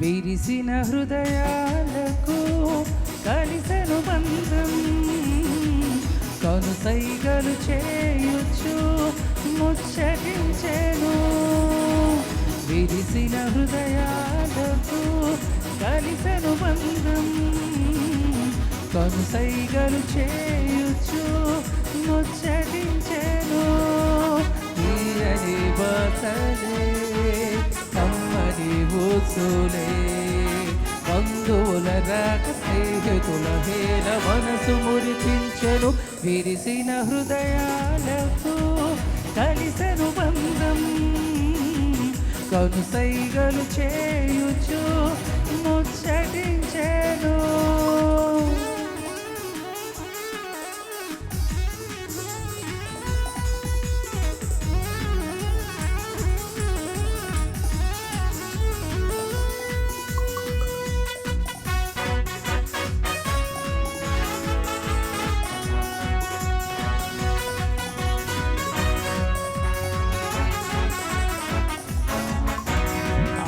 విరిసిన హృదయాలకు కలిసెను బంధం, కనుసైగలు చేయుచు ముచ్చటించెను. విరిసిన హృదయాలకు కలిసెను బంధం, కనుసైగలు చేయుచు ముచ్చటించెను. తీయని బాసలే కమ్మని ఊసులే, బంధువుల రాక స్నేహితుల వేల మనసు మురిపించెను. విరిసిన హృదయాలకు కలిసెను బంధం, కనుసైగలు చేయుచు ముచ్చటించెను.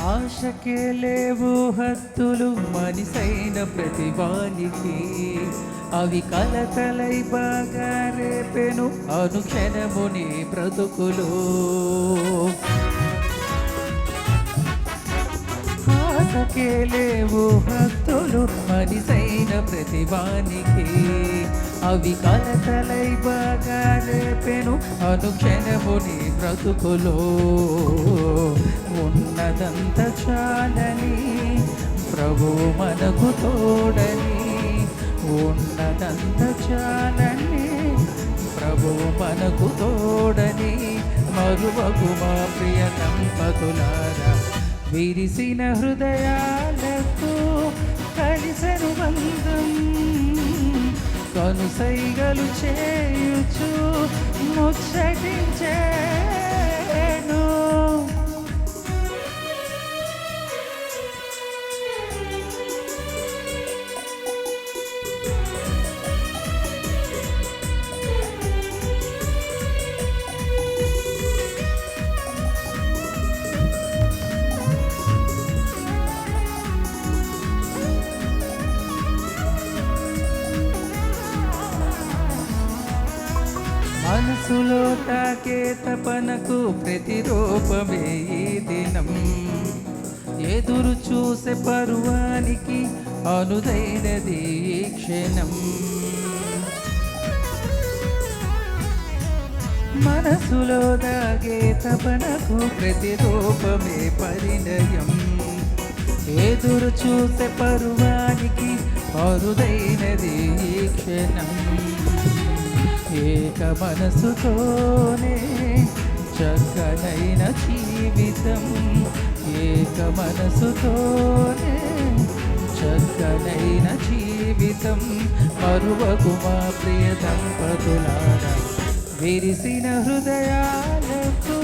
ఆశకే లేవు హద్దులు మనిసైన ప్రతివానికి, అవి కలకలై బాగా రేపెను అనుక్షణముని బ్రతుకులు. ఆశకే లేవు హద్దులు మనిసైన ప్రతివానికి, అవి కలకలై బాగా రేపెను అనుక్షణముని బ్రతుకులో. ఉన్నదంత చాలని ప్రభు మనకు తోడని, ఉన్నదంత చాలని ప్రభు మనకు తోడని, మరువకు మా ప్రియ దంపతులారా. విరిసిన హృదయాలకు కలిసెను బంధం, కనుసైగలు చేయుచు ముచ్చటించెను. మనసులో తాకే తపనకు ప్రతిరూపమే ఈ దినం, ఎదురు చూసే పరువానికి అనుదైనది ఈ క్షణం. మనసులో దాగే తపనకు ప్రతిరూపమే పరిణయం, ఎదురు చూసే పరువానికి అరుదైనది ఈ క్షణం. ఏక మనసుతోనే చక్కనైన జీవితం, ఏక మనసుతోనే చక్కనైన జీవితం, మరువకు మా ప్రియ దంపతులారా. విరిసిన హృదయాలకు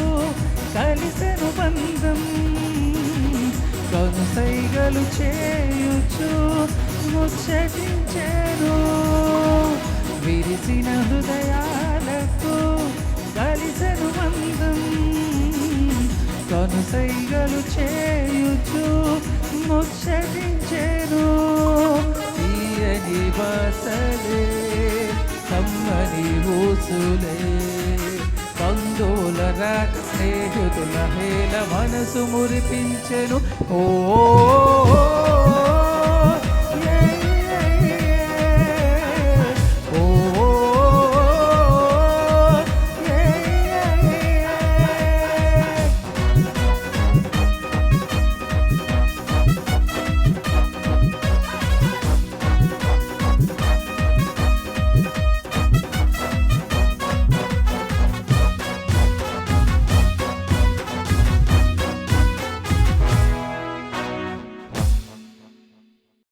కలిసెను బంధం, కనుసైగలు చేయుచు ముచ్చటించెను. విరిసిన హృదయాలకు కలిసెను బంధం, కనుసైగలు చేయుచు ముచ్చటించెను. తీయని బాసలే కమ్మని ఊసులే, బంధువుల రాక స్నేహితుల వేల మనసు మురిపించెను. ఓ